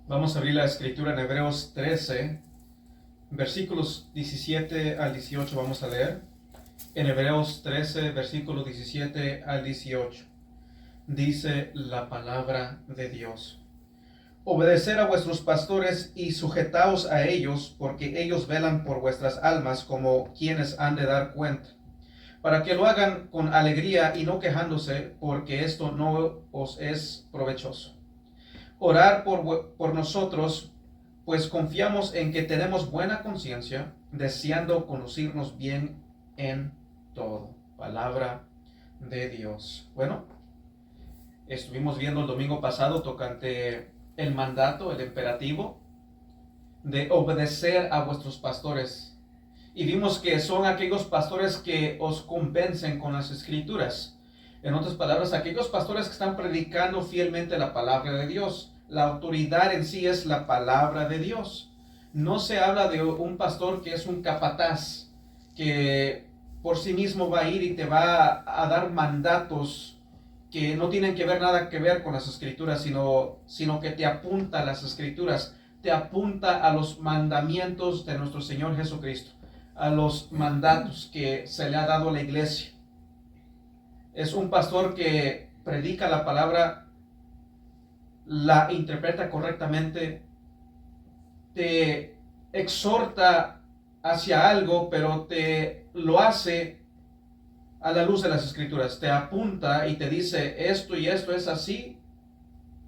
Vamos a abrir la escritura en Hebreos 13, versículos 17 al 18. Vamos a leer. En Hebreos 13, versículos 17 al 18. Dice la palabra de Dios. Obedecer a vuestros pastores y sujetaos a ellos, porque ellos velan por vuestras almas como quienes han de dar cuenta, para que lo hagan con alegría y no quejándose, porque esto no os es provechoso. Orar por nosotros, pues confiamos en que tenemos buena conciencia, deseando conducirnos bien en todo. Palabra de Dios. Bueno, estuvimos viendo el domingo pasado tocante el mandato, el imperativo de obedecer a vuestros pastores. Y vimos que son aquellos pastores que os convencen con las escrituras. En otras palabras, aquellos pastores que están predicando fielmente la palabra de Dios. La autoridad en sí es la palabra de Dios. No se habla de un pastor que es un capataz, que por sí mismo va a ir y te va a dar mandatos que no tienen que ver nada que ver con las escrituras, sino que te apunta a las escrituras, te apunta a los mandamientos de nuestro Señor Jesucristo, a los mandatos que se le ha dado a la iglesia. Es un pastor que predica la palabra, la interpreta correctamente, te exhorta hacia algo, pero te lo hace a la luz de las escrituras. Te apunta y te dice esto y esto es así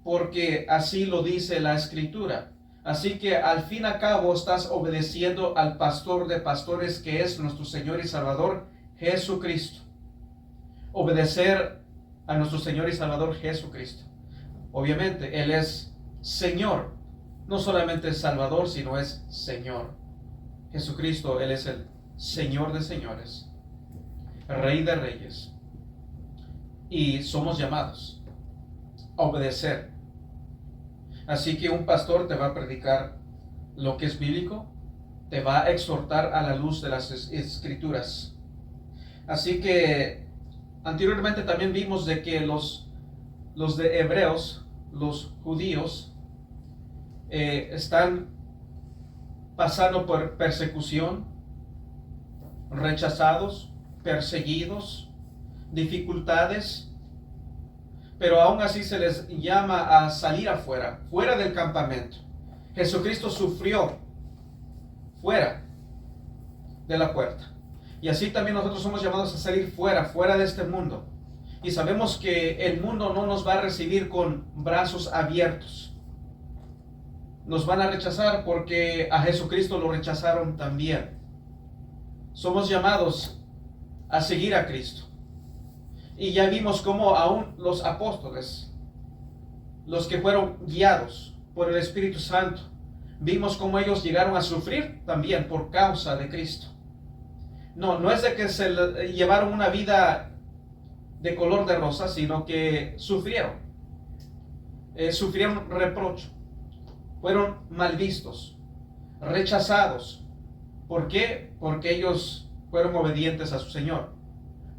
porque así lo dice la escritura. Así que al fin y al cabo estás obedeciendo al pastor de pastores, que es nuestro Señor y Salvador Jesucristo. Obedecer a nuestro Señor y Salvador Jesucristo. Obviamente Él es Señor, no solamente es Salvador, sino es Señor. Jesucristo, Él es el Señor de señores, Rey de reyes, y somos llamados a obedecer. Así que un pastor te va a predicar lo que es bíblico, te va a exhortar a la luz de las escrituras. Así que anteriormente también vimos de que los de Hebreos, los judíos, están pasando por persecución, rechazados, perseguidos, dificultades, pero aún así se les llama a salir afuera, fuera del campamento. Jesucristo sufrió fuera de la puerta, y así también nosotros somos llamados a salir fuera de este mundo. Y sabemos que el mundo no nos va a recibir con brazos abiertos. Nos van a rechazar porque a Jesucristo lo rechazaron también. Somos llamados a seguir a Cristo. Y ya vimos cómo aún los apóstoles, los que fueron guiados por el Espíritu Santo, vimos cómo ellos llegaron a sufrir también por causa de Cristo. No es de que se llevaron una vida de color de rosa, sino que sufrieron reproche, fueron mal vistos, rechazados. ¿Por qué? Porque ellos fueron obedientes a su Señor,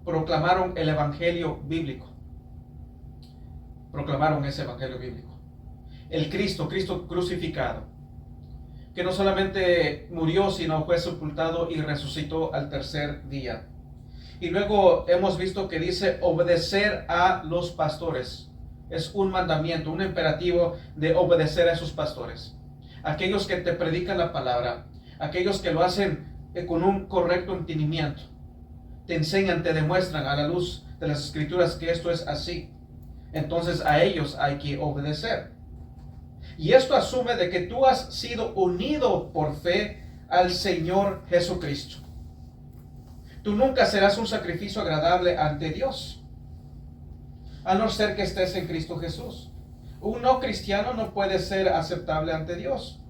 proclamaron el evangelio bíblico, proclamaron ese evangelio bíblico, el Cristo crucificado, que no solamente murió, sino fue sepultado y resucitó al tercer día. Y luego hemos visto que dice obedecer a los pastores. Es un mandamiento, un imperativo de obedecer a esos pastores. Aquellos que te predican la palabra, aquellos que lo hacen con un correcto entendimiento, te enseñan, te demuestran a la luz de las escrituras que esto es así. Entonces a ellos hay que obedecer. Y esto asume de que tú has sido unido por fe al Señor Jesucristo. Tú nunca serás un sacrificio agradable ante Dios, a no ser que estés en Cristo Jesús. Un no cristiano no puede ser aceptable ante Dios.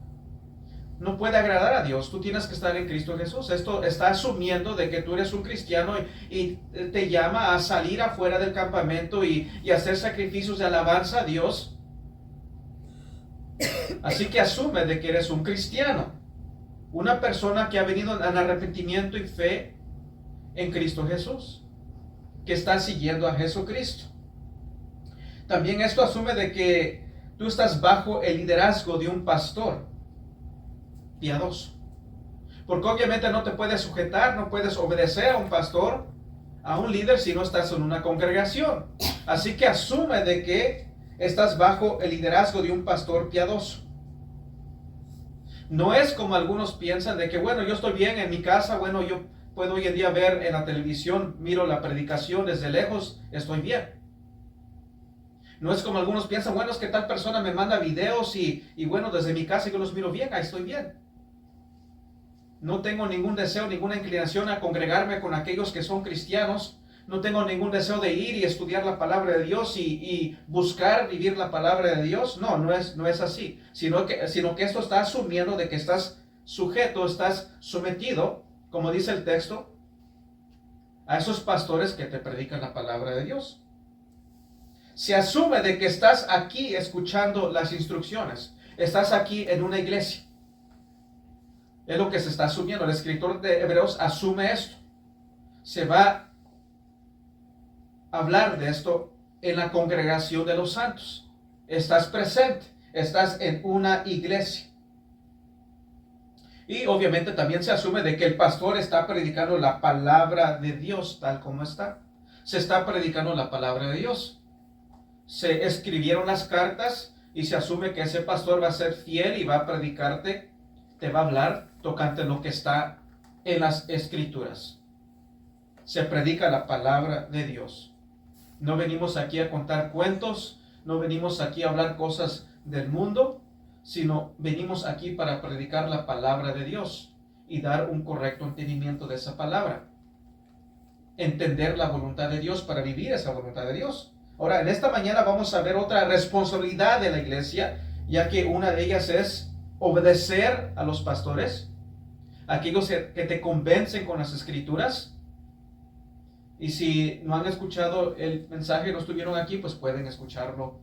No puede agradar a Dios. Tú tienes que estar en Cristo Jesús. Esto está asumiendo de que tú eres un cristiano y te llama a salir afuera del campamento y hacer sacrificios de alabanza a Dios. Así que asume de que eres un cristiano, una persona que ha venido en arrepentimiento y fe en Cristo Jesús, que está siguiendo a Jesucristo. También esto asume de que Tú estás bajo el liderazgo de un pastor piadoso. Porque obviamente no te puedes sujetar, no puedes obedecer a un pastor, a un líder, si no estás en una congregación. Así que asume de que estás bajo el liderazgo de un pastor piadoso. No es como algunos piensan de que, bueno, yo estoy bien en mi casa, bueno, yo puedo hoy en día ver en la televisión, miro la predicación desde lejos, estoy bien. No es como algunos piensan, bueno, es que tal persona me manda videos y bueno, desde mi casa yo los miro bien, ahí estoy bien. No tengo ningún deseo, ninguna inclinación a congregarme con aquellos que son cristianos. No tengo ningún deseo de ir y estudiar la palabra de Dios y buscar vivir la palabra de Dios. No, no es así. Sino que esto está asumiendo de que estás sujeto, estás sometido, como dice el texto, a esos pastores que te predican la palabra de Dios. Se asume de que estás aquí escuchando las instrucciones. Estás aquí en una iglesia. Es lo que se está asumiendo. El escritor de Hebreos asume esto. Se va a hablar de esto en la congregación de los santos. Estás presente. Estás en una iglesia. Y obviamente también se asume de que el pastor está predicando la palabra de Dios tal como está. Se está predicando la palabra de Dios. Se escribieron las cartas y se asume que ese pastor va a ser fiel y va a predicarte, te va a hablar tocante lo que está en las escrituras. Se predica la palabra de Dios. No venimos aquí a contar cuentos, no venimos aquí a hablar cosas del mundo, sino venimos aquí para predicar la palabra de Dios y dar un correcto entendimiento de esa palabra. Entender la voluntad de Dios para vivir esa voluntad de Dios. Ahora, en esta mañana vamos a ver otra responsabilidad de la iglesia, ya que una de ellas es obedecer a los pastores, aquellos que te convencen con las escrituras. Y si no han escuchado el mensaje, no estuvieron aquí, pues pueden escucharlo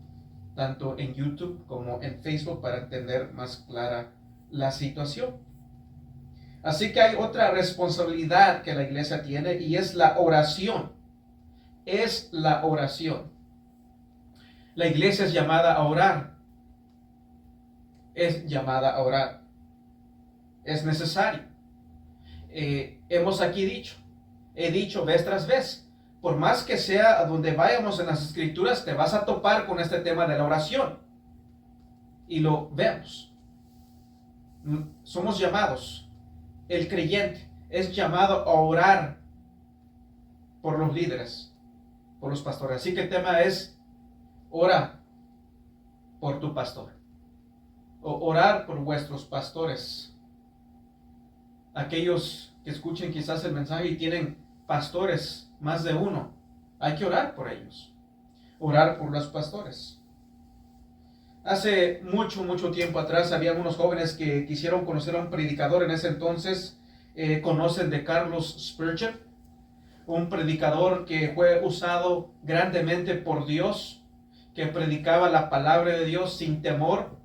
tanto en YouTube como en Facebook para entender más clara la situación. Así que hay otra responsabilidad que la iglesia tiene y es la oración. Es la oración. La iglesia es llamada a orar. Es llamada a orar. Es necesario. Hemos aquí he dicho vez tras vez, por más que sea a donde vayamos en las escrituras, te vas a topar con este tema de la oración. Y lo vemos. Somos llamados, el creyente es llamado a orar por los líderes, por los pastores. Así que el tema es, ora por tu pastor. O orar por vuestros pastores. Aquellos que escuchen quizás el mensaje y tienen pastores, más de uno, hay que orar por ellos. Orar por los pastores. Hace mucho tiempo atrás había unos jóvenes que quisieron conocer a un predicador. En ese entonces conocen de Carlos Spurgeon, un predicador que fue usado grandemente por Dios, que predicaba la palabra de Dios sin temor,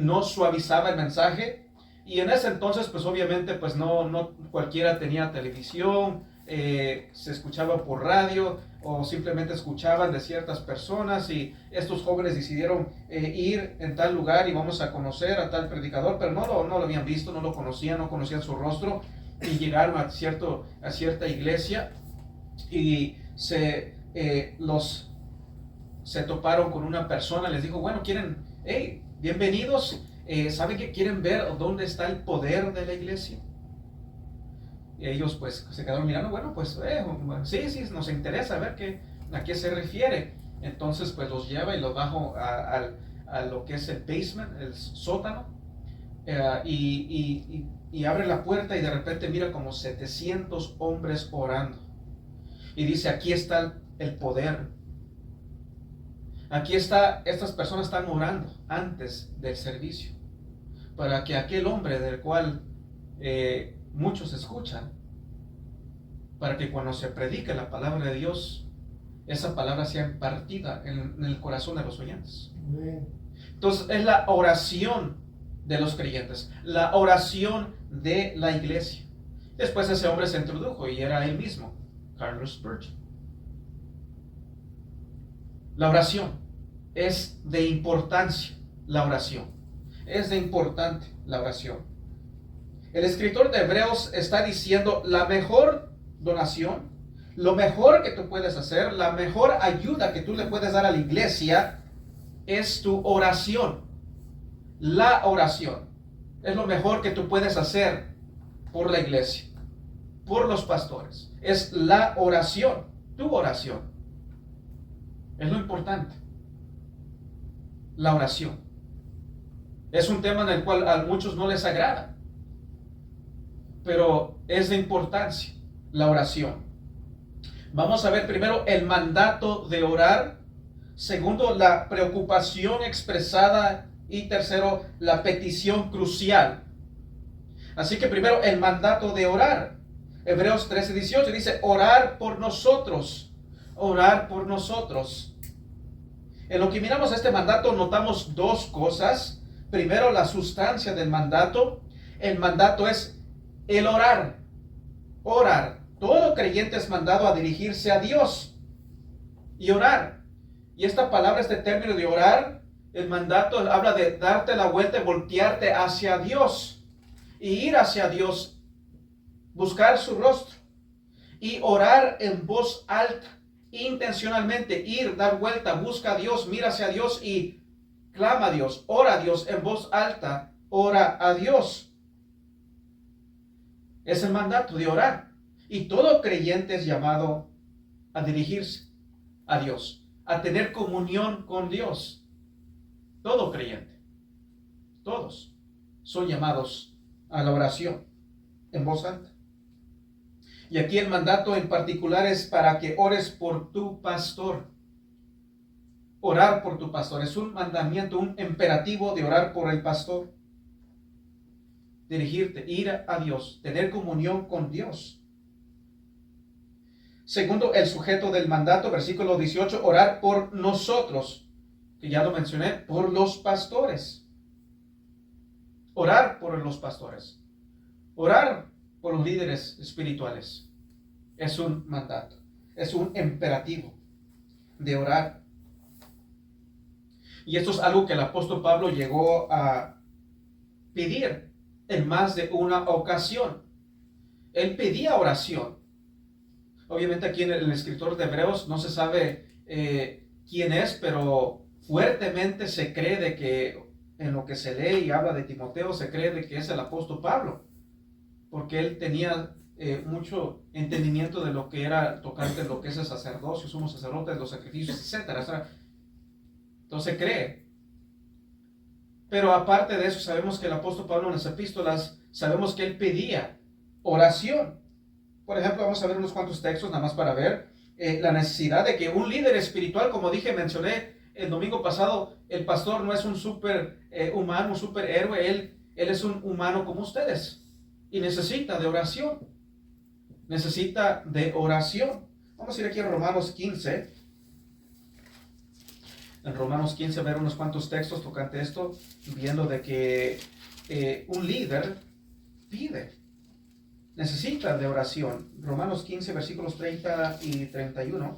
no suavizaba el mensaje. Y en ese entonces, pues obviamente, pues no cualquiera tenía televisión, se escuchaba por radio o simplemente escuchaban de ciertas personas, y estos jóvenes decidieron ir en tal lugar y vamos a conocer a tal predicador, pero no lo habían visto, no lo conocían, no conocían su rostro, y llegaron a cierta iglesia y se toparon con una persona. Les dijo, bueno, hey, bienvenidos. ¿Saben que quieren ver dónde está el poder de la iglesia? Y ellos pues se quedaron mirando, bueno, pues sí, nos interesa ver a qué se refiere. Entonces pues los lleva y los bajo a lo que es el basement, el sótano, y abre la puerta y de repente mira como 700 hombres orando. Y dice, aquí está el poder. Aquí está, estas personas están orando antes del servicio, para que aquel hombre del cual muchos escuchan, para que cuando se predique la palabra de Dios, esa palabra sea impartida en el corazón de los oyentes. Entonces es la oración de los creyentes, la oración de la iglesia. Después ese hombre se introdujo y era él mismo, Carlos Spurgeon. La oración. es de importancia la oración. Es de importante la oración. El escritor de Hebreos está diciendo la mejor donación, lo mejor que tú puedes hacer, la mejor ayuda que tú le puedes dar a la iglesia es tu oración. La oración es lo mejor que tú puedes hacer por la iglesia, por los pastores. Es la oración, tu oración. Es lo importante. La oración. Es un tema en el cual a muchos no les agrada, pero es de importancia la oración. Vamos a ver primero el mandato de orar. Segundo, la preocupación expresada. Y tercero, la petición crucial. Así que primero, el mandato de orar. Hebreos 13:18 dice, orar por nosotros. Orar por nosotros. En lo que miramos este mandato notamos dos cosas. Primero, la sustancia del mandato. El mandato es el orar. Orar. Todo creyente es mandado a dirigirse a Dios y orar. Y esta palabra, este término de orar, el mandato habla de darte la vuelta y voltearte hacia Dios. Y ir hacia Dios, buscar su rostro. Y orar en voz alta, intencionalmente. Ir, dar vuelta, busca a Dios, mira hacia Dios y clama a Dios. Ora a Dios en voz alta, ora a Dios. Es el mandato de orar. Y todo creyente es llamado a dirigirse a Dios, a tener comunión con Dios. Todo creyente, todos son llamados a la oración en voz alta. Y aquí el mandato en particular es para que ores por tu pastor. Orar por tu pastor es un mandamiento, un imperativo de orar por el pastor. Dirigirte, ir a Dios, tener comunión con Dios. Segundo, el sujeto del mandato, versículo 18, orar por nosotros, que ya lo mencioné, por los pastores. Orar por los pastores. Orar por los líderes espirituales. Es un mandato, es un imperativo de orar. Y esto es algo que el apóstol Pablo llegó a pedir en más de una ocasión. Él pedía oración. Obviamente aquí en el escritor de Hebreos no se sabe quién es, pero fuertemente se cree de que en lo que se lee y habla de Timoteo, se cree de que es el apóstol Pablo, porque él tenía mucho entendimiento de lo que era tocante lo que es el sacerdocio, somos sacerdotes, los sacrificios, etc. O sea, entonces cree. Pero aparte de eso, sabemos que el apóstol Pablo en las epístolas, sabemos que él pedía oración. Por ejemplo, vamos a ver unos cuantos textos nada más para ver la necesidad de que un líder espiritual, como mencioné el domingo pasado, el pastor no es un super humano, un superhéroe, él es un humano como ustedes y necesita de oración. Necesita de oración. Vamos a ir aquí a Romanos 15. En Romanos 15 ver unos cuantos textos tocante esto, viendo de que un líder pide. Necesita de oración. Romanos 15, versículos 30 y 31.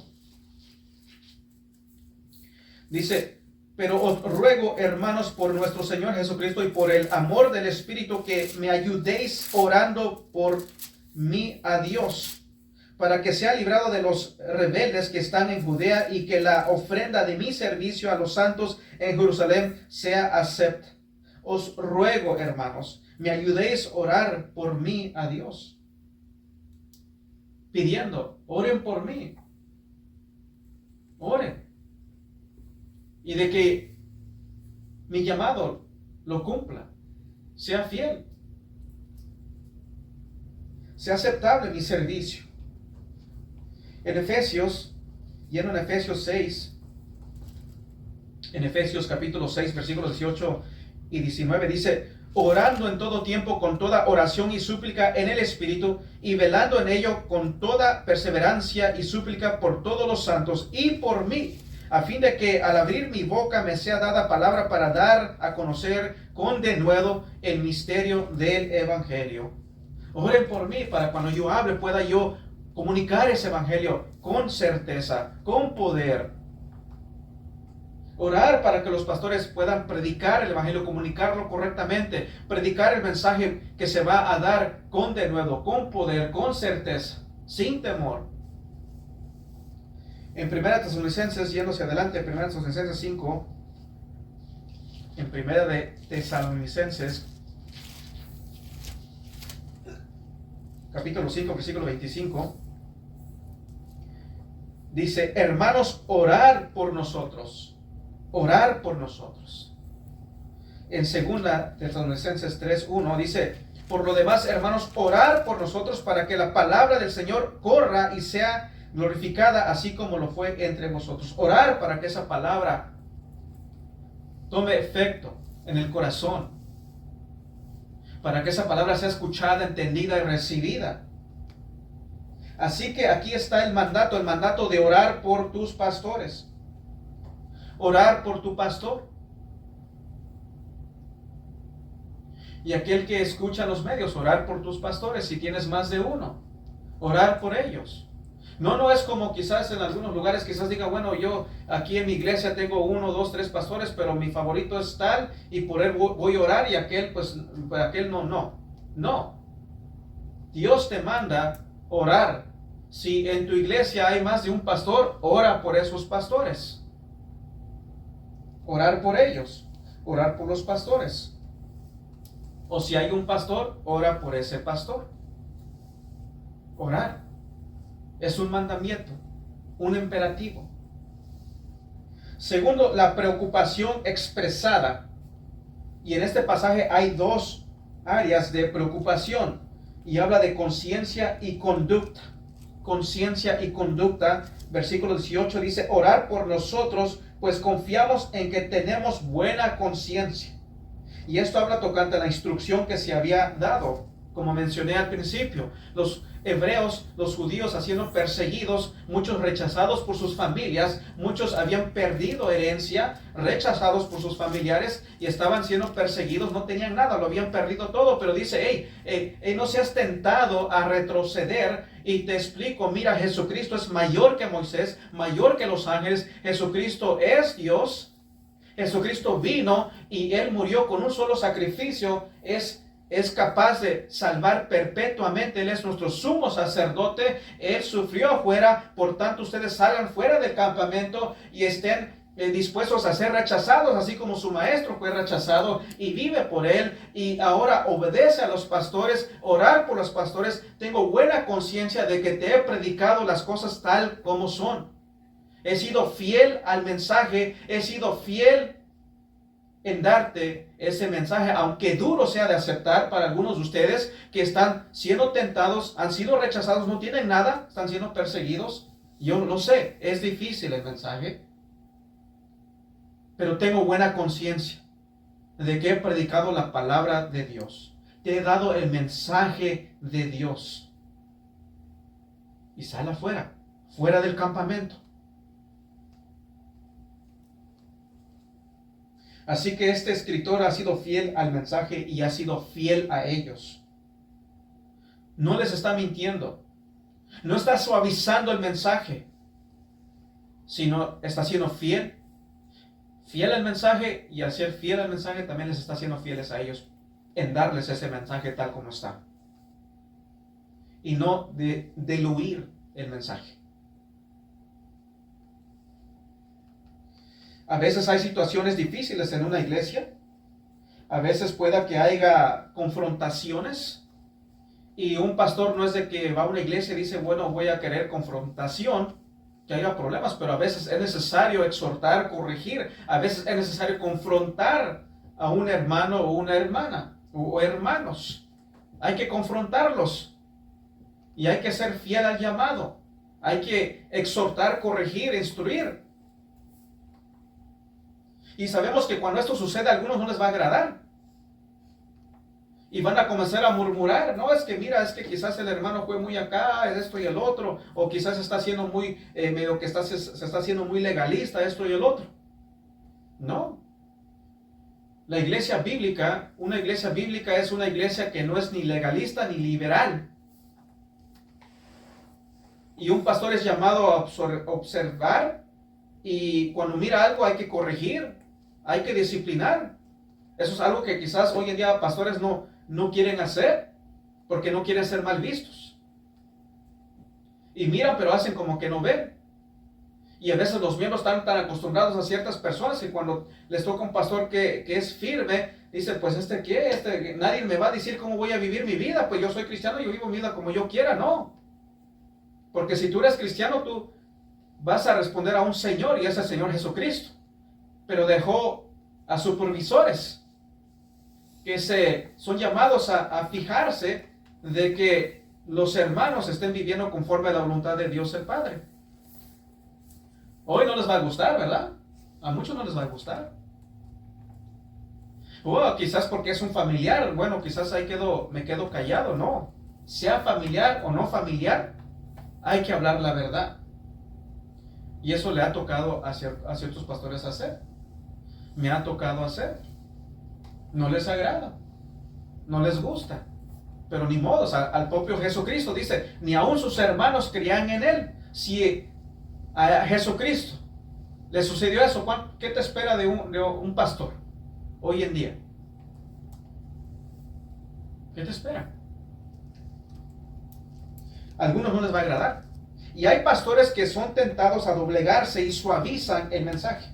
Dice, pero os ruego, hermanos, por nuestro Señor Jesucristo y por el amor del Espíritu, que me ayudéis orando por mí a Dios, para que sea librado de los rebeldes que están en Judea y que la ofrenda de mi servicio a los santos en Jerusalén sea acepta. Os ruego, hermanos, me ayudéis a orar por mí a Dios. Pidiendo, oren por mí. Oren. Y de que mi llamado lo cumpla. Sea fiel. Sea aceptable mi servicio. En Efesios, yendo en Efesios 6, en Efesios capítulo 6, versículos 18 y 19, dice, orando en todo tiempo con toda oración y súplica en el Espíritu, y velando en ello con toda perseverancia y súplica por todos los santos y por mí, a fin de que al abrir mi boca me sea dada palabra para dar a conocer con denuedo el misterio del Evangelio. Oren por mí para cuando yo hable pueda yo comunicar ese Evangelio con certeza, con poder. Orar para que los pastores puedan predicar el evangelio, comunicarlo correctamente, predicar el mensaje que se va a dar con denuedo, con poder, con certeza, sin temor. En 1 Tesalonicenses, yéndose adelante, 1 Tesalonicenses 5, en 1 de Tesalonicenses, capítulo 5, versículo 25, dice: hermanos, orar por nosotros. Orar por nosotros. En 2 Tesalonicenses 3:1 dice: por lo demás, hermanos, orar por nosotros para que la palabra del Señor corra y sea glorificada, así como lo fue entre vosotros. Orar para que esa palabra tome efecto en el corazón, para que esa palabra sea escuchada, entendida y recibida. Así que aquí está el mandato de orar por tus pastores. Orar por tu pastor. Y aquel que escucha los medios, orar por tus pastores, si tienes más de uno, orar por ellos. No es como quizás en algunos lugares quizás diga, bueno, yo aquí en mi iglesia tengo 1, 2, 3 pastores, pero mi favorito es tal y por él voy a orar y aquel pues aquel no. Dios te manda orar. Si en tu iglesia hay más de un pastor, ora por esos pastores. Orar por ellos, orar por los pastores. O si hay un pastor, ora por ese pastor. Orar es un mandamiento, un imperativo. Segundo, la preocupación expresada. Y en este pasaje hay dos áreas de preocupación. Y habla de conciencia y conducta. Conciencia y conducta. Versículo 18 dice: orar por nosotros, pues confiamos en que tenemos buena conciencia. Y esto habla tocante a la instrucción que se había dado. Como mencioné al principio, los hebreos, los judíos, siendo perseguidos, muchos rechazados por sus familias, muchos habían perdido herencia, rechazados por sus familiares y estaban siendo perseguidos, no tenían nada, lo habían perdido todo, pero dice, no seas tentado a retroceder. Y te explico, mira, Jesucristo es mayor que Moisés, mayor que los ángeles, Jesucristo es Dios, Jesucristo vino y Él murió con un solo sacrificio, es capaz de salvar perpetuamente. Él es nuestro sumo sacerdote. Él sufrió afuera. Por tanto, ustedes salgan fuera del campamento y estén dispuestos a ser rechazados, así como su maestro fue rechazado y vive por él. Y ahora obedece a los pastores, orar por los pastores. Tengo buena conciencia de que te he predicado las cosas tal como son. He sido fiel al mensaje. He sido fiel en darte ese mensaje, aunque duro sea de aceptar para algunos de ustedes que están siendo tentados, han sido rechazados, no tienen nada, están siendo perseguidos. Yo lo sé, es difícil el mensaje, pero tengo buena conciencia de que he predicado la palabra de Dios. Te he dado el mensaje de Dios. Y sal afuera, fuera del campamento. Así que este escritor ha sido fiel al mensaje y ha sido fiel a ellos. No les está mintiendo. No está suavizando el mensaje, sino está siendo fiel. Fiel al mensaje, y al ser fiel al mensaje también les está siendo fieles a ellos en darles ese mensaje tal como está. Y no de diluir el mensaje. A veces hay situaciones difíciles en una iglesia. A veces pueda que haya confrontaciones. Y un pastor no es de que va a una iglesia y dice, bueno, voy a querer confrontación, que haya problemas, pero a veces es necesario exhortar, corregir. A veces es necesario confrontar a un hermano o una hermana o hermanos. Hay que confrontarlos. Y hay que ser fiel al llamado. Hay que exhortar, corregir, instruir. Y sabemos que cuando esto sucede a algunos no les va a agradar. Y van a comenzar a murmurar. No, es que mira, es que quizás el hermano fue muy acá, es esto y el otro. O quizás está siendo muy, medio que se está haciendo muy legalista, esto y el otro. No. La iglesia bíblica, una iglesia bíblica es una iglesia que no es ni legalista ni liberal. Y un pastor es llamado a observar y cuando mira algo hay que corregir, hay que disciplinar. Eso es algo que quizás hoy en día pastores no quieren hacer porque no quieren ser mal vistos. Y miran, pero hacen como que no ven. Y a veces los miembros están tan acostumbrados a ciertas personas que cuando les toca un pastor que es firme, dice, pues ¿qué? Nadie me va a decir cómo voy a vivir mi vida, pues yo soy cristiano, yo vivo mi vida como yo quiera, no. Porque si tú eres cristiano, tú vas a responder a un Señor y es el Señor Jesucristo. Pero dejó a supervisores que son llamados a fijarse de que los hermanos estén viviendo conforme a la voluntad de Dios el Padre. Hoy no les va a gustar, ¿verdad? A muchos no les va a gustar. O quizás porque es un familiar, bueno, quizás ahí me quedo callado, no. Sea familiar o no familiar, hay que hablar la verdad. Y eso le ha tocado a ciertos pastores hacer. Me ha tocado hacer. No les agrada, no les gusta. Pero ni modo, o sea, al propio Jesucristo dice, ni aun sus hermanos creían en él. Si a Jesucristo le sucedió eso, ¿qué te espera de un pastor hoy en día? ¿Qué te espera? A algunos no les va a agradar. Y hay pastores que son tentados a doblegarse y suavizan el mensaje.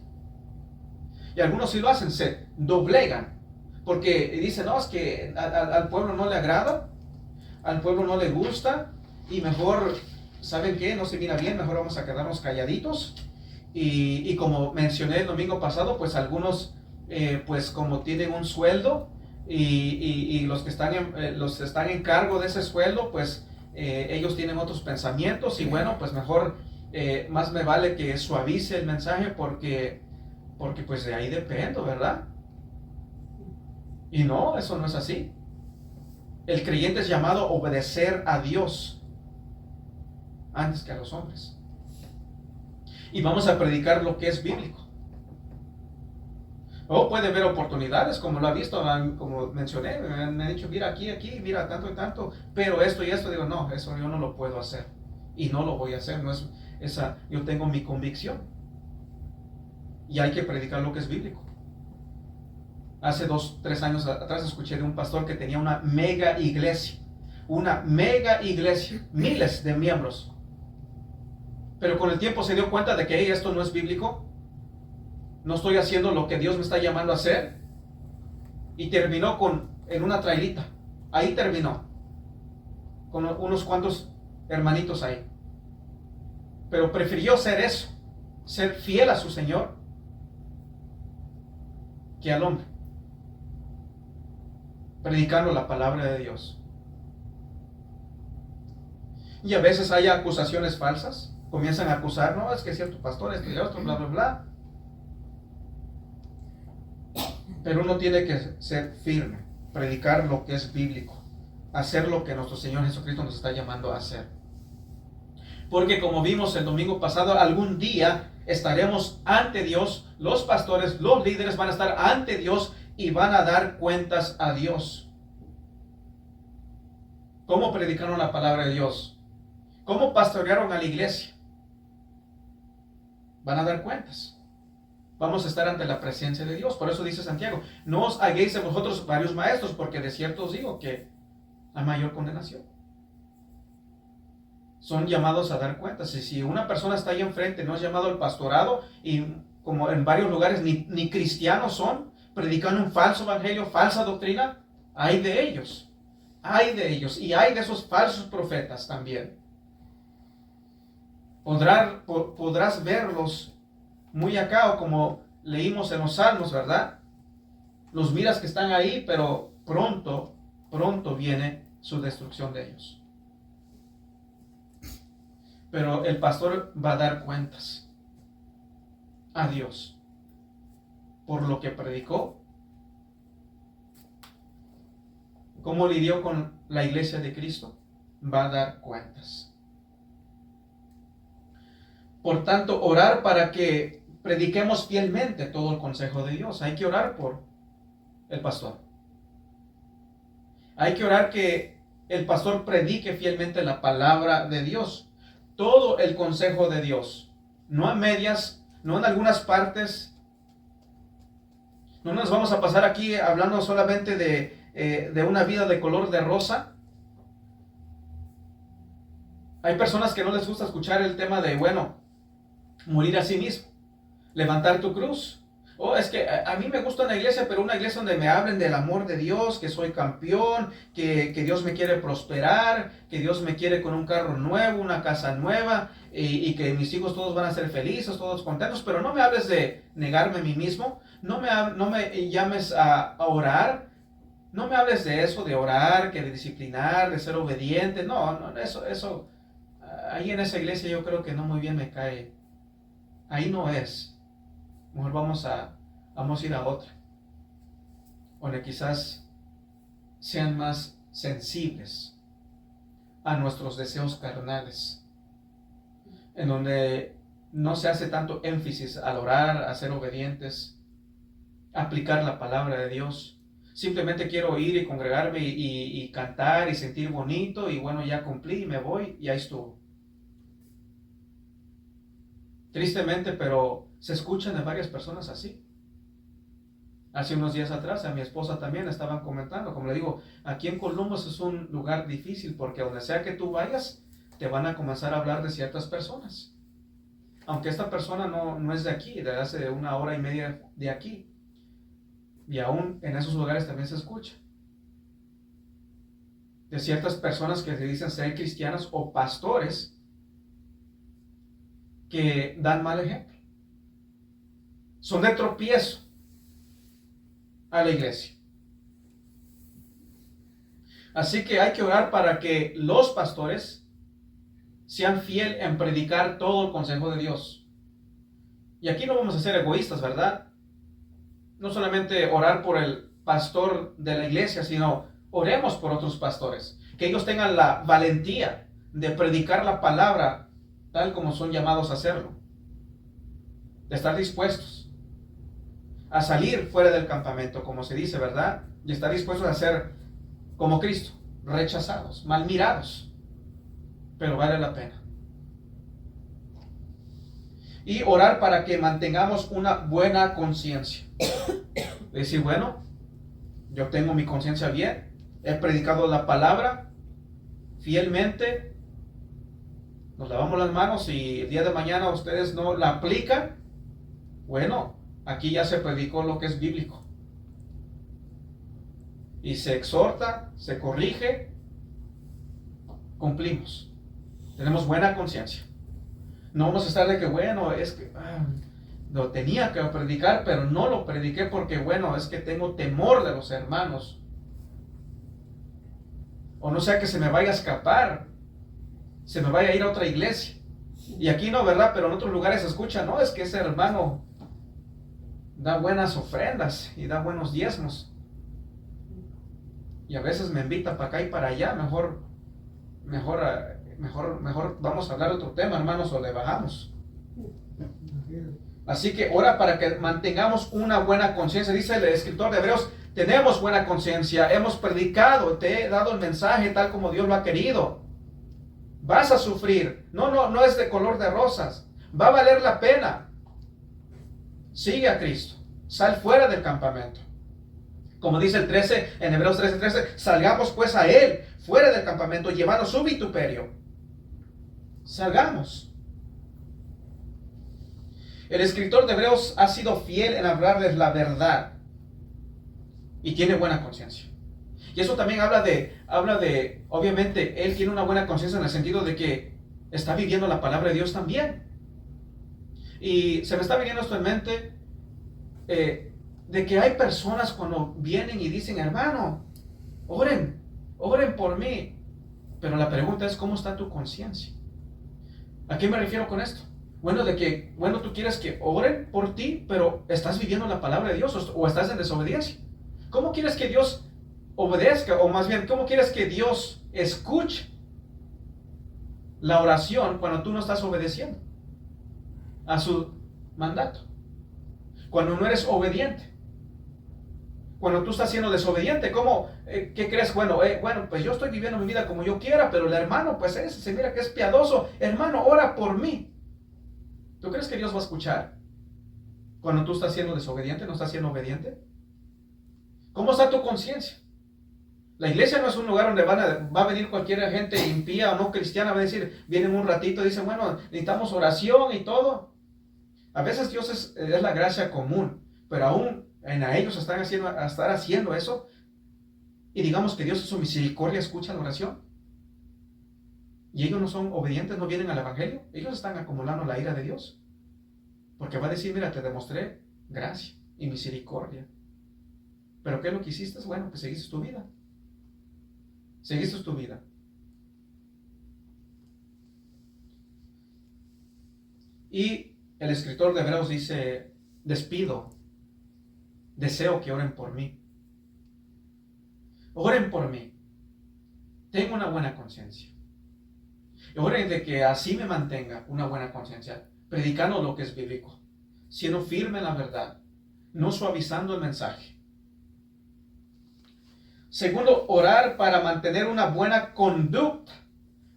Y algunos sí lo hacen, se doblegan. Porque dicen, no, es que al pueblo no le agrada, al pueblo no le gusta, y mejor, ¿saben qué? No se mira bien, mejor vamos a quedarnos calladitos. Y como mencioné el domingo pasado, pues algunos, pues como tienen un sueldo, y los que están en cargo de ese sueldo, pues ellos tienen otros pensamientos, y bueno, pues mejor, más me vale que suavice el mensaje porque pues de ahí dependo, ¿verdad? Y no, eso no es así. El creyente es llamado a obedecer a Dios antes que a los hombres. Y vamos a predicar lo que es bíblico. O puede haber oportunidades, como lo ha visto, como mencioné, me han dicho, mira aquí, mira tanto y tanto, pero esto y esto, digo, no, eso yo no lo puedo hacer. Y no lo voy a hacer, no es esa, yo tengo mi convicción. Y hay que predicar lo que es bíblico. Hace 2-3 años atrás escuché de un pastor que tenía una mega iglesia, miles de miembros. Pero con el tiempo se dio cuenta de que hey, esto no es bíblico, no estoy haciendo lo que Dios me está llamando a hacer, y terminó en una trailita. Ahí terminó, con unos cuantos hermanitos ahí. Pero prefirió ser eso, ser fiel a su Señor, que al hombre, predicando la palabra de Dios. Y a veces hay acusaciones falsas, comienzan a acusar, no, es que es cierto pastor, esto y otro, bla, bla, bla. Pero uno tiene que ser firme, predicar lo que es bíblico, hacer lo que nuestro Señor Jesucristo nos está llamando a hacer. Porque como vimos el domingo pasado, algún día estaremos ante Dios, los pastores, los líderes van a estar ante Dios y van a dar cuentas a Dios. ¿Cómo predicaron la palabra de Dios? ¿Cómo pastorearon a la iglesia? Van a dar cuentas. Vamos a estar ante la presencia de Dios. Por eso dice Santiago, no os hagáis de vosotros varios maestros, porque de cierto os digo que hay mayor condenación. Son llamados a dar cuentas. Y si una persona está ahí enfrente, no es llamado al pastorado, y como en varios lugares ni cristianos son, predicando un falso evangelio, falsa doctrina, hay de ellos. Hay de ellos. Y hay de esos falsos profetas también. Podrás verlos muy acá, o como leímos en los Salmos, ¿verdad? Los miras que están ahí, pero pronto viene su destrucción de ellos. Pero el pastor va a dar cuentas a Dios por lo que predicó, cómo lidió con la iglesia de Cristo, va a dar cuentas. Por tanto, orar para que prediquemos fielmente todo el consejo de Dios. Hay que orar por el pastor. Hay que orar que el pastor predique fielmente la palabra de Dios. Todo el consejo de Dios. No a medias, no en algunas partes. No nos vamos a pasar aquí hablando solamente de una vida de color de rosa. Hay personas que no les gusta escuchar el tema de, bueno, morir a sí mismo, levantar tu cruz. Oh, es que a mí me gusta una iglesia, pero una iglesia donde me hablen del amor de Dios, que soy campeón, que Dios me quiere prosperar, que Dios me quiere con un carro nuevo, una casa nueva, y que mis hijos todos van a ser felices, todos contentos, pero no me hables de negarme a mí mismo, no me llames a orar, no me hables de eso, de orar, que de disciplinar, de ser obediente, no, eso, ahí en esa iglesia yo creo que no muy bien me cae, ahí no es. Mejor vamos a ir a otra, donde quizás sean más sensibles a nuestros deseos carnales, en donde no se hace tanto énfasis al orar, a ser obedientes, aplicar la palabra de Dios. Simplemente quiero ir y congregarme y cantar y sentir bonito, y bueno, ya cumplí y me voy y ahí estuvo. Tristemente, pero se escuchan de varias personas así. Hace unos días atrás a mi esposa también estaban comentando, como le digo, aquí en Columbus es un lugar difícil porque donde sea que tú vayas, te van a comenzar a hablar de ciertas personas. Aunque esta persona no es de aquí, de hace 1 hora y media de aquí. Y aún en esos lugares también se escucha. De ciertas personas que se dicen ser cristianas o pastores que dan mal ejemplo. Son de tropiezo a la iglesia. Así que hay que orar para que los pastores sean fieles en predicar todo el consejo de Dios. Y aquí no vamos a ser egoístas, ¿verdad? No solamente orar por el pastor de la iglesia, sino oremos por otros pastores. Que ellos tengan la valentía de predicar la palabra tal como son llamados a hacerlo. De estar dispuestos a salir fuera del campamento, como se dice, ¿verdad? Y estar dispuestos a ser como Cristo, rechazados, mal mirados, pero vale la pena. Y orar para que mantengamos una buena conciencia. Decir, bueno, yo tengo mi conciencia bien, he predicado la palabra fielmente, nos lavamos las manos y el día de mañana ustedes no la aplican, bueno, aquí ya se predicó lo que es bíblico. Y se exhorta, se corrige, cumplimos. Tenemos buena conciencia. No vamos a estar de que, bueno, es que lo tenía que predicar, pero no lo prediqué porque, bueno, es que tengo temor de los hermanos. O no sea que se me vaya a escapar, se me vaya a ir a otra iglesia. Y aquí no, ¿verdad? Pero en otros lugares se escucha, no, es que ese hermano da buenas ofrendas y da buenos diezmos. Y a veces me invita para acá y para allá. Mejor vamos a hablar de otro tema, hermanos, o le bajamos. Así que ora para que mantengamos una buena conciencia. Dice el escritor de Hebreos, tenemos buena conciencia, hemos predicado, te he dado el mensaje tal como Dios lo ha querido. Vas a sufrir. No es de color de rosas. Va a valer la pena. Sigue a Cristo. Sal fuera del campamento. Como dice el 13, en Hebreos 13:13, salgamos pues a Él, fuera del campamento, llevando su vituperio. Salgamos. El escritor de Hebreos ha sido fiel en hablarles la verdad. Y tiene buena conciencia. Y eso también habla de, obviamente, él tiene una buena conciencia en el sentido de que está viviendo la palabra de Dios también. Y se me está viniendo esto en mente, de que hay personas cuando vienen y dicen, hermano, oren por mí. Pero la pregunta es, ¿cómo está tu conciencia? ¿A qué me refiero con esto? Bueno, tú quieres que oren por ti, pero ¿estás viviendo la palabra de Dios o estás en desobediencia? ¿Cómo quieres que Dios obedezca? O más bien, ¿cómo quieres que Dios escuche la oración cuando tú no estás obedeciendo a su mandato? Cuando no eres obediente. Cuando tú estás siendo desobediente, ¿cómo? ¿Qué crees? Bueno, pues yo estoy viviendo mi vida como yo quiera, pero el hermano, pues ese se mira que es piadoso. Hermano, ora por mí. ¿Tú crees que Dios va a escuchar? Cuando tú estás siendo desobediente, ¿no estás siendo obediente? ¿Cómo está tu conciencia? La iglesia no es un lugar donde va a venir cualquier gente impía o no cristiana, va a decir, vienen un ratito y dicen, bueno, necesitamos oración y todo. A veces Dios es la gracia común, pero aún a ellos están estar haciendo eso, y digamos que Dios en su misericordia escucha la oración, y ellos no son obedientes, no vienen al evangelio, ellos están acumulando la ira de Dios, porque va a decir, mira, te demostré gracia y misericordia, pero ¿qué es lo que hiciste? Bueno, que seguiste tu vida. Seguiste tu vida. Y el escritor de Hebreos dice, deseo que oren por mí. Oren por mí. Tengo una buena conciencia. Oren de que así me mantenga una buena conciencia, predicando lo que es bíblico, siendo firme en la verdad, no suavizando el mensaje. Segundo, orar para mantener una buena conducta.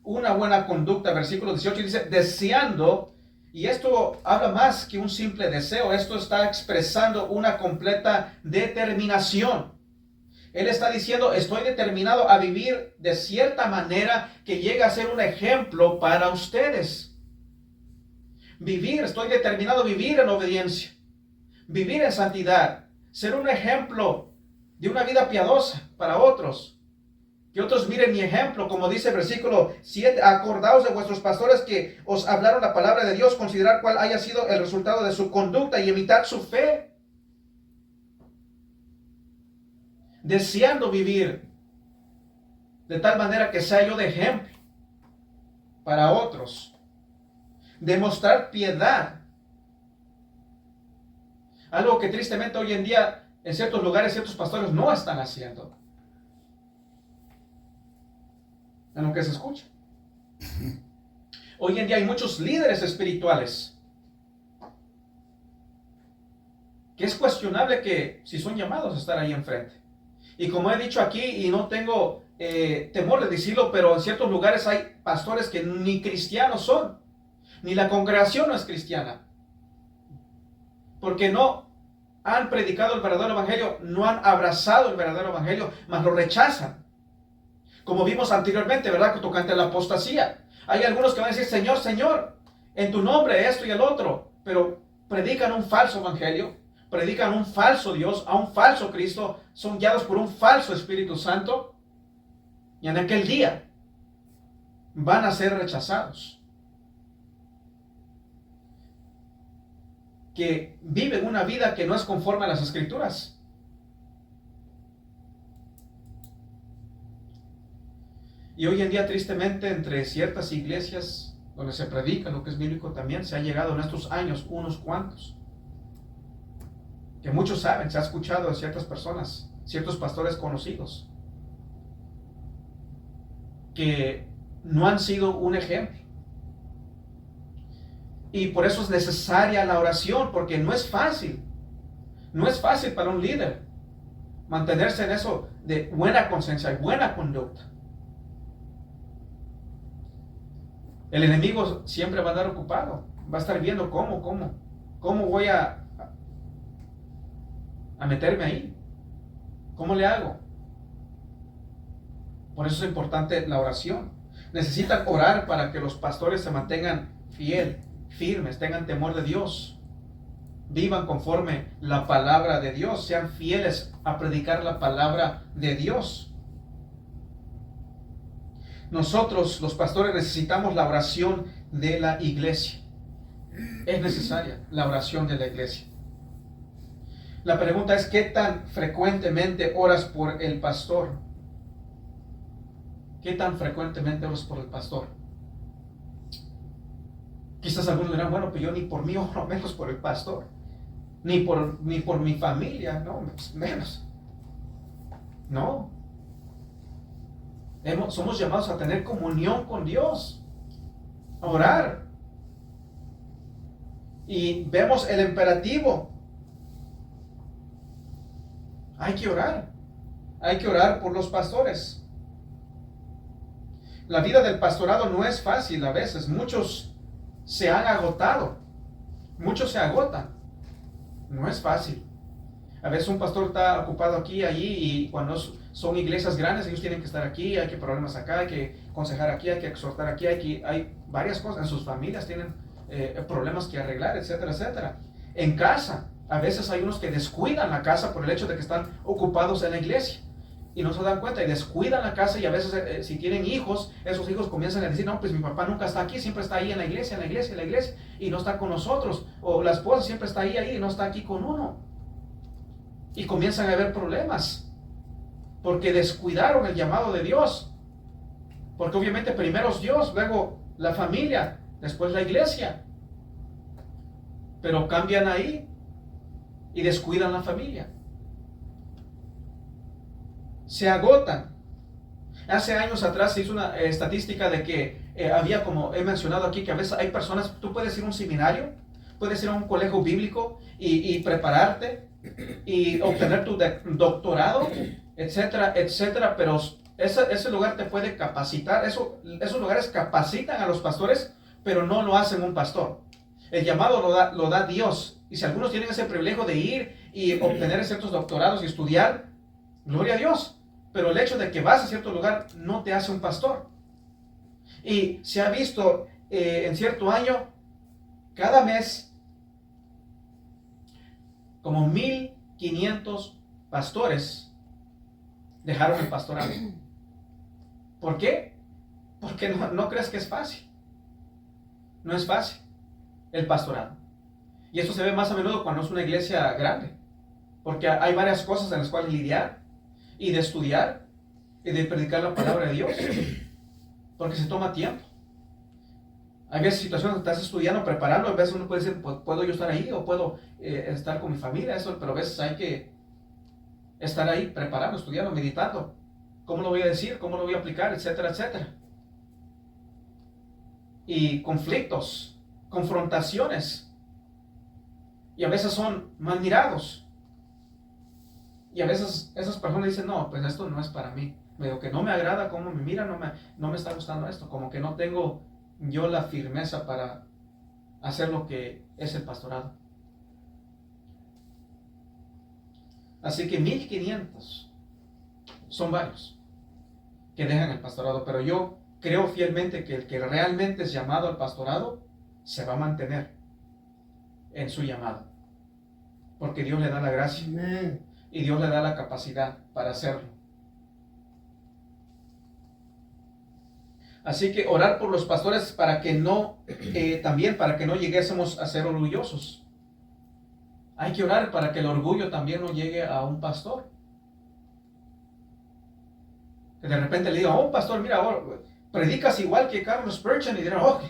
Una buena conducta, versículo 18 dice, deseando, y esto habla más que un simple deseo, esto está expresando una completa determinación. Él está diciendo, estoy determinado a vivir de cierta manera que llegue a ser un ejemplo para ustedes. Estoy determinado a vivir en obediencia, vivir en santidad, ser un ejemplo de una vida piadosa para otros. Que otros miren mi ejemplo, como dice el versículo 7, acordaos de vuestros pastores que os hablaron la palabra de Dios, considerar cuál haya sido el resultado de su conducta y imitar su fe. Deseando vivir de tal manera que sea yo de ejemplo para otros. Demostrar piedad. Algo que tristemente hoy en día en ciertos lugares ciertos pastores no están haciendo. En lo que se escucha. Hoy en día hay muchos líderes espirituales que es cuestionable que si son llamados a estar ahí enfrente. Y como he dicho aquí, y no tengo temor de decirlo, pero en ciertos lugares hay pastores que ni cristianos son, ni la congregación no es cristiana, porque no han predicado el verdadero evangelio, no han abrazado el verdadero evangelio, mas lo rechazan. Como vimos anteriormente, ¿verdad? Tocante a la apostasía. Hay algunos que van a decir, Señor, Señor, en tu nombre esto y el otro, pero predican un falso evangelio, predican un falso Dios, a un falso Cristo, son guiados por un falso Espíritu Santo, y en aquel día van a ser rechazados. Que viven una vida que no es conforme a las Escrituras. Y hoy en día, tristemente, entre ciertas iglesias donde se predica lo que es bíblico, también se ha llegado en estos años unos cuantos, que muchos saben, se ha escuchado de ciertas personas, ciertos pastores conocidos, que no han sido un ejemplo. Y por eso es necesaria la oración, porque no es fácil. No es fácil para un líder mantenerse en eso de buena conciencia y buena conducta. El enemigo siempre va a andar ocupado, va a estar viendo cómo voy a meterme ahí, cómo le hago. Por eso es importante la oración. Necesitan orar para que los pastores se mantengan firmes, tengan temor de Dios, vivan conforme la palabra de Dios, sean fieles a predicar la palabra de Dios. Nosotros, los pastores, necesitamos la oración de la iglesia. Es necesaria la oración de la iglesia. La pregunta es, ¿qué tan frecuentemente oras por el pastor? ¿Qué tan frecuentemente oras por el pastor? Quizás algunos dirán, bueno, pero yo ni por mí oro, menos por el pastor. Ni por mi familia, no, menos. No. Somos llamados a tener comunión con Dios, a orar. Y vemos el imperativo. Hay que orar por los pastores. La vida del pastorado no es fácil a veces. Muchos se han agotado, muchos se agotan. No es fácil. A veces un pastor está ocupado aquí, allí, y cuando son iglesias grandes, ellos tienen que estar aquí, hay que problemas acá, hay que aconsejar aquí, hay que exhortar aquí, hay varias cosas. En sus familias tienen problemas que arreglar, etcétera, etcétera. En casa, a veces hay unos que descuidan la casa por el hecho de que están ocupados en la iglesia. Y no se dan cuenta y descuidan la casa, y a veces si tienen hijos, esos hijos comienzan a decir, no, pues mi papá nunca está aquí, siempre está ahí en la iglesia, en la iglesia, en la iglesia, y no está con nosotros. O la esposa siempre está ahí y no está aquí con uno. Y comienzan a haber problemas, porque descuidaron el llamado de Dios. Porque obviamente primero es Dios, luego la familia, después la iglesia. Pero cambian ahí y descuidan la familia. Se agotan. Hace años atrás se hizo una estadística de que había, como he mencionado aquí, que a veces hay personas, tú puedes ir a un seminario, puedes ir a un colegio bíblico y prepararte y obtener tu doctorado, etcétera, etcétera, pero ese lugar te puede capacitar. Esos lugares capacitan a los pastores, pero no lo hacen un pastor. El llamado lo da Dios, y si algunos tienen ese privilegio de ir y obtener ciertos doctorados y estudiar, gloria a Dios, pero el hecho de que vas a cierto lugar no te hace un pastor. Y se ha visto en cierto año, cada mes, como 1,500 pastores dejaron el pastorado. ¿Por qué? Porque no crees que es fácil. No es fácil el pastorado. Y esto se ve más a menudo cuando es una iglesia grande, porque hay varias cosas en las cuales lidiar, y de estudiar, y de predicar la palabra de Dios, porque se toma tiempo. Hay veces situaciones donde estás estudiando, preparando, a veces uno puede decir, pues, ¿puedo yo estar ahí? O puedo estar con mi familia, eso, pero a veces hay que estar ahí preparando, estudiando, meditando. ¿Cómo lo voy a decir? ¿Cómo lo voy a aplicar? Etcétera, etcétera. Y conflictos, confrontaciones. Y a veces son mal mirados. Y a veces esas personas dicen, no, pues esto no es para mí. Medio que no me agrada cómo me mira, no me está gustando esto. Como que no tengo yo la firmeza para hacer lo que es el pastorado. Así que 1,500 son varios que dejan el pastorado, pero yo creo fielmente que el que realmente es llamado al pastorado se va a mantener en su llamado, porque Dios le da la gracia. Amén. Y Dios le da la capacidad para hacerlo. Así que orar por los pastores para que también para que no lleguésemos a ser orgullosos. Hay que orar para que el orgullo también no llegue a un pastor. Que de repente le diga, oh pastor, mira, predicas igual que Carlos Spurgeon, y dirán, oh,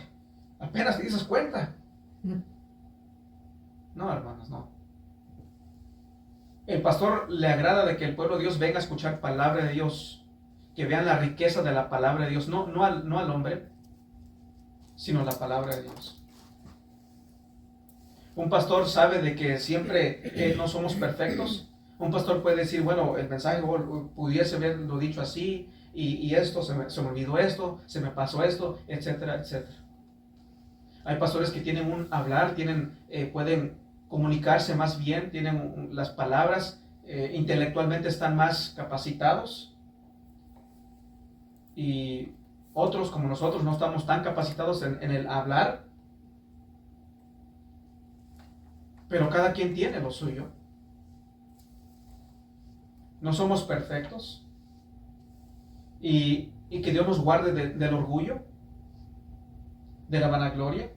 apenas te dices cuenta. No, hermanos, no. El pastor le agrada de que el pueblo de Dios venga a escuchar palabra de Dios, que vean la riqueza de la palabra de Dios, no al hombre, sino la palabra de Dios. Un pastor sabe de que siempre no somos perfectos. Un pastor puede decir, bueno, el mensaje pudiese haberlo dicho así, y esto, se me olvidó esto, se me pasó esto, etcétera, etcétera. Hay pastores que tienen un hablar, pueden comunicarse más bien, tienen las palabras, intelectualmente están más capacitados. Y otros como nosotros no estamos tan capacitados en el hablar, pero cada quien tiene lo suyo. No somos perfectos, y que Dios nos guarde del orgullo, de la vanagloria.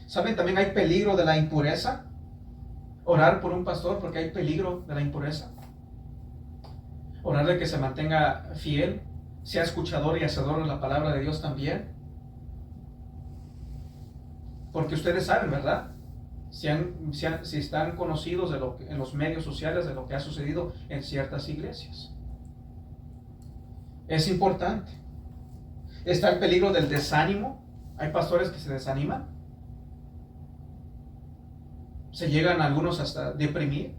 ¿Saben? También hay peligro de la impureza. Orar por un pastor, porque hay peligro de la impureza. Orar de que se mantenga fiel, sea escuchador y hacedor de la palabra de Dios también. Porque ustedes saben, ¿verdad? Si están conocidos en los medios sociales de lo que ha sucedido en ciertas iglesias. Es importante. Está el peligro del desánimo. Hay pastores que se desaniman. Se llegan algunos hasta deprimir.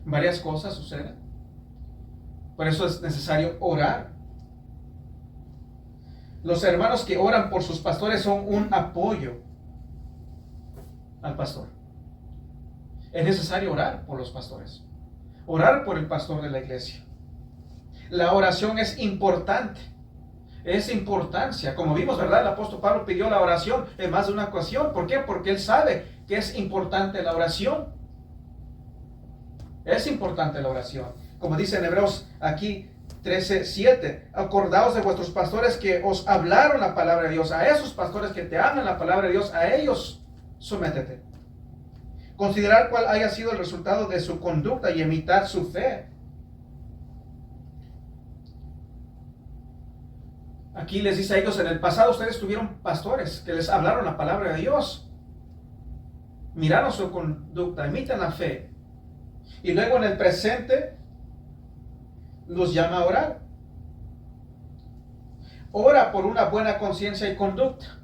Varias cosas suceden. Por eso es necesario orar. Los hermanos que oran por sus pastores son un apoyo. al pastor. Es necesario orar por los pastores. Orar por el pastor de la iglesia. La oración es importante. Es importancia. Como vimos, ¿verdad? El apóstol Pablo pidió la oración en más de una ocasión. ¿Por qué? Porque él sabe que es importante la oración. Es importante la oración. Como dice en Hebreos aquí 13:7, acordaos de vuestros pastores que os hablaron la palabra de Dios. A esos pastores que te hablan la palabra de Dios, a ellos sométete. Considerar cuál haya sido el resultado de su conducta y imitar su fe. Aquí les dice a ellos, en el pasado ustedes tuvieron pastores que les hablaron la palabra de Dios. Miraron su conducta, imitan la fe. Y luego en el presente los llama a orar. Ora por una buena conciencia y conducta.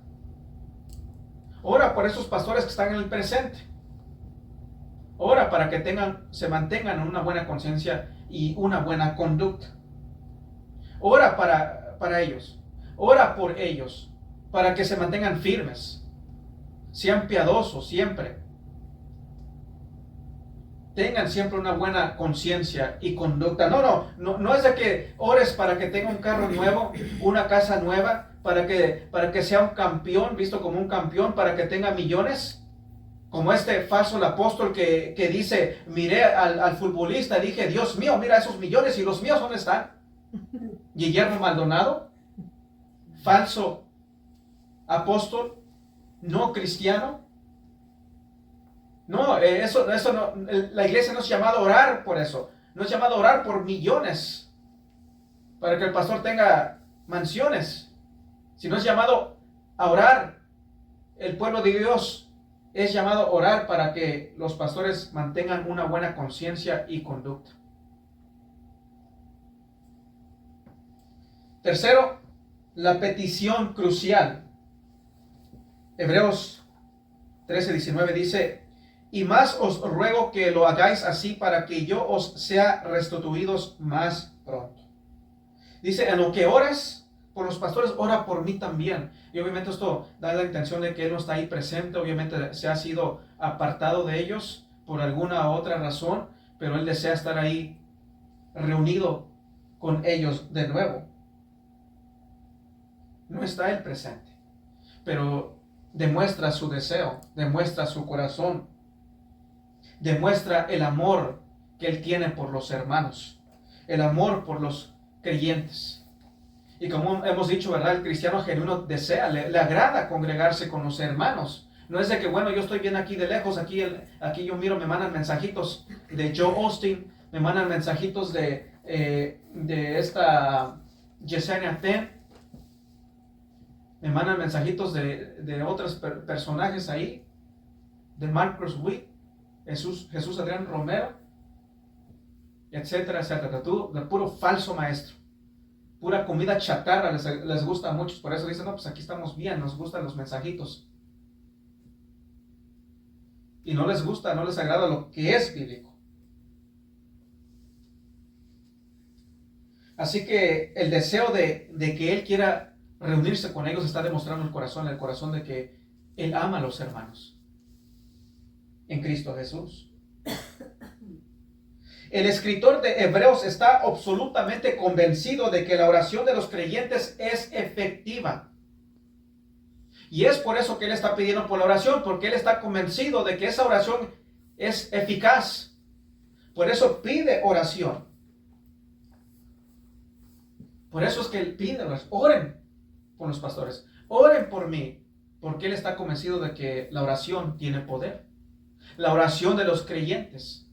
Ora por esos pastores que están en el presente. Ora para que se mantengan en una buena conciencia y una buena conducta. Ora para ellos. Ora por ellos. Para que se mantengan firmes. Sean piadosos siempre. Tengan siempre una buena conciencia y conducta. No es de que ores para que tenga un carro nuevo, una casa nueva, para que sea un campeón, visto como un campeón, para que tenga millones. Como este falso apóstol que dice, miré al futbolista y dije, Dios mío, mira esos millones, y los míos, ¿dónde están? Guillermo Maldonado, falso apóstol, no cristiano. No, eso no, la iglesia no es llamada a orar por eso. No es llamada a orar por millones para que el pastor tenga mansiones. Sino es llamado a orar. El pueblo de Dios es llamado a orar para que los pastores mantengan una buena conciencia y conducta. Tercero, la petición crucial. Hebreos 13:19 dice, y más os ruego que lo hagáis así para que yo os sea restituidos más pronto. Dice, en lo que oras por los pastores, ora por mí también. Y obviamente esto da la intención de que Él no está ahí presente. Obviamente se ha sido apartado de ellos por alguna otra razón, pero Él desea estar ahí reunido con ellos de nuevo. No está Él presente, pero demuestra su deseo, demuestra su corazón, demuestra el amor que Él tiene por los hermanos, el amor por los creyentes. Y como hemos dicho, ¿verdad? El cristiano genuino desea, le agrada congregarse con los hermanos. No es de que, bueno, yo estoy bien aquí de lejos, aquí yo miro, me mandan mensajitos de Joe Austin, me mandan mensajitos de esta Yesenia Ten, me mandan mensajitos de otros personajes ahí, de Marcus Witt, Jesús Adrián Romero, etcétera, etcétera. Todo de puro falso maestro. Pura comida chatarra les gusta a muchos. Por eso dicen, no, pues aquí estamos bien, nos gustan los mensajitos. Y no les gusta, no les agrada lo que es bíblico. Así que el deseo de que Él quiera reunirse con ellos está demostrando el corazón de que Él ama a los hermanos en Cristo Jesús. El escritor de Hebreos está absolutamente convencido de que la oración de los creyentes es efectiva. Y es por eso que él está pidiendo por la oración, porque él está convencido de que esa oración es eficaz. Por eso pide oración. Por eso es que él pide oración. Oren por los pastores. Oren por mí, porque él está convencido de que la oración tiene poder. La oración de los creyentes.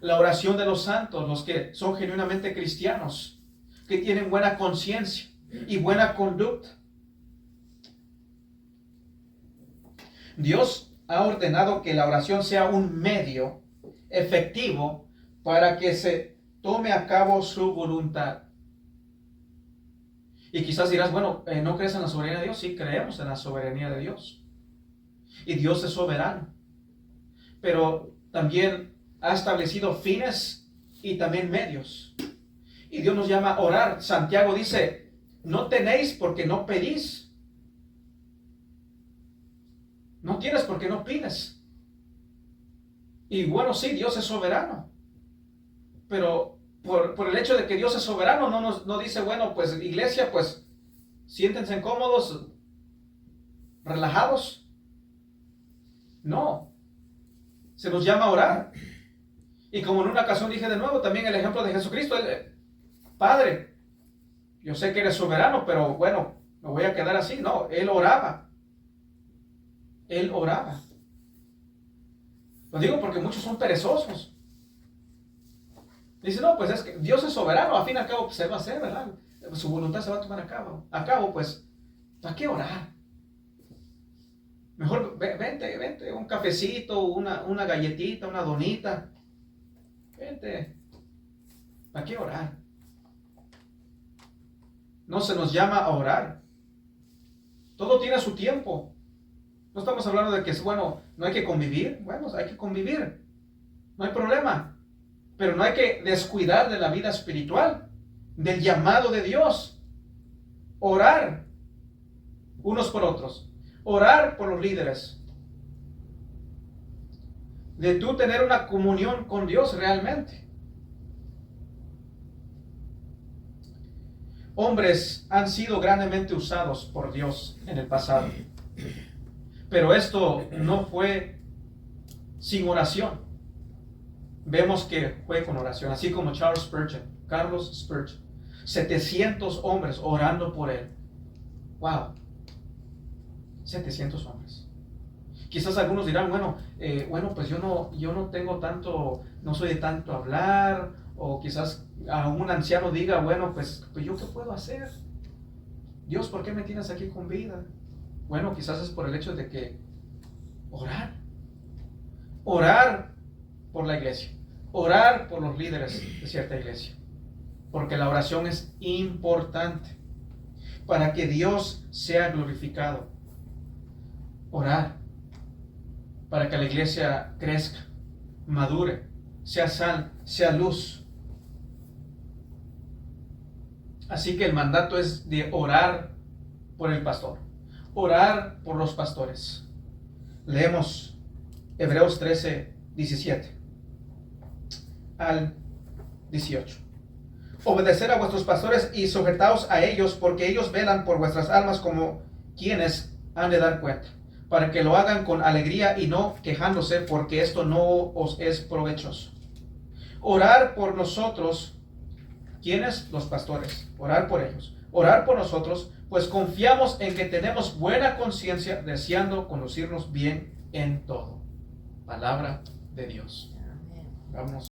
La oración de los santos, los que son genuinamente cristianos, que tienen buena conciencia y buena conducta. Dios ha ordenado que la oración sea un medio efectivo para que se tome a cabo su voluntad. Y quizás dirás, bueno, ¿no crees en la soberanía de Dios? Sí, creemos en la soberanía de Dios. Y Dios es soberano. Pero también ha establecido fines y también medios. Y Dios nos llama a orar. Santiago dice, no tenéis porque no pedís. No tienes porque no pides. Y bueno, sí, Dios es soberano. Pero por el hecho de que Dios es soberano, no dice, bueno, pues iglesia, pues siéntense cómodos, relajados. No, se nos llama a orar. Y como en una ocasión dije de nuevo, también el ejemplo de Jesucristo, Padre, yo sé que eres soberano, pero bueno, me voy a quedar así. No, Él oraba. Él oraba. Lo digo porque muchos son perezosos. Dice, no, pues es que Dios es soberano, al fin y al cabo pues, se va a hacer, ¿verdad? Su voluntad se va a tomar a cabo, pues, ¿para qué orar? Mejor vente, un cafecito, una galletita, una donita. Vente, ¿para qué orar? No se nos llama a orar. Todo tiene su tiempo. No estamos hablando de que es bueno, no hay que convivir. Bueno, hay que convivir. No hay problema. Pero no hay que descuidar de la vida espiritual, del llamado de Dios. Orar unos por otros. Orar por los líderes. De tú tener una comunión con Dios realmente. Hombres han sido grandemente usados por Dios en el pasado. Pero esto no fue sin oración. Vemos que fue con oración, así como Carlos Spurgeon. 700 hombres orando por él. Wow. 700 hombres. Quizás algunos dirán, bueno, pues yo no tengo tanto, no soy de tanto hablar, o quizás a un anciano diga, bueno, pues yo qué puedo hacer. Dios, ¿por qué me tienes aquí con vida? Bueno, quizás es por el hecho de que orar por la iglesia, orar por los líderes de cierta iglesia, porque la oración es importante para que Dios sea glorificado. Orar para que la iglesia crezca, madure, sea sal, sea luz. Así que el mandato es de orar por el pastor, orar por los pastores. Leemos Hebreos 13, 17 al 18. Obedecer a vuestros pastores y sujetaos a ellos, porque ellos velan por vuestras almas como quienes han de dar cuenta, para que lo hagan con alegría y no quejándose, porque esto no os es provechoso. Orar por nosotros. ¿Quiénes? Los pastores. Orar por ellos. Orar por nosotros, pues confiamos en que tenemos buena conciencia, deseando conducirnos bien en todo. Palabra de Dios. Vamos.